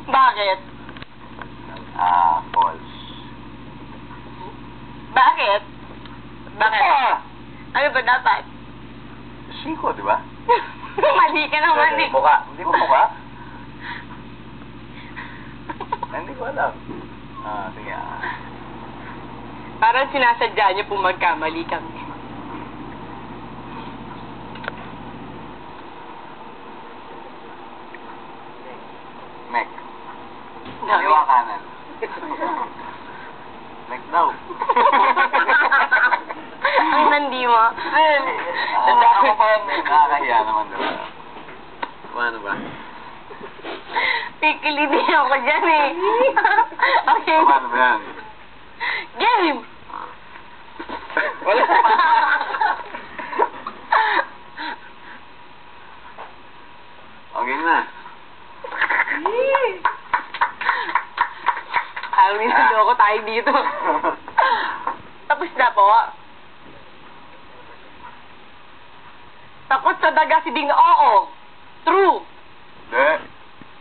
Bakit? False. Bakit? Bakit? Ano ba dapat? Siko, di ba? Mali ka naman eh. Mukha. Hindi mo mukha? Hindi ko alam. Sige. Parang sinasadya niyo po magkamali kami. Mek. Kaliwa kanan. Mek daw. Ang nandi mo. Tanda ako pa yan. Nakakahiya naman doon. Ano ba? Pikilitin ako dyan eh. Okay. Ano ba yan? Game! Wala. Okay na. Parang niloloko tayo dito. Tapos na po. Takot sa daga si Ding. Oo. True. Hindi.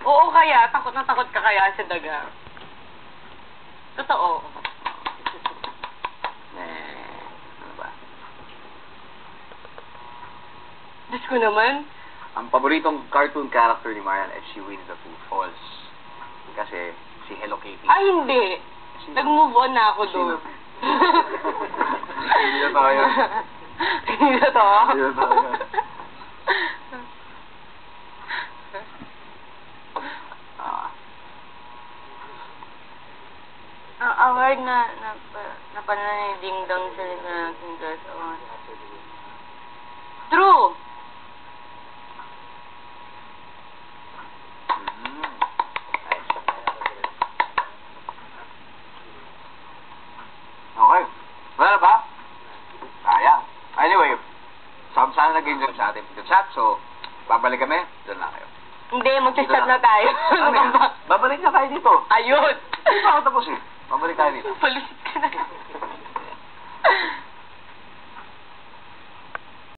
Oo kaya. Takot na takot ka kaya sa daga. Totoo. Ano ba? Diyos ko naman. Ang paboritong cartoon character ni Marian is si Winnie the Pooh. False. Kasi si Hello Kitty. Ay, hindi. Nag-move on na ako doon. Hindi na tayo. Hindi na to? Hindi na tayo. Ang award na napanood ni Ding Dong sa King Girls Award. True! Okay. Wala ba? Sayang. Anyway, sana nag-enjoy sa ating chat. So, babalik kami. Doon lang kayo. Hindi, mag-chat na tayo. Ano yan? Babalik na tayo dito. Ayun! Hindi pa ako tapos eh. Babalik tayo dito. Palusit ka na.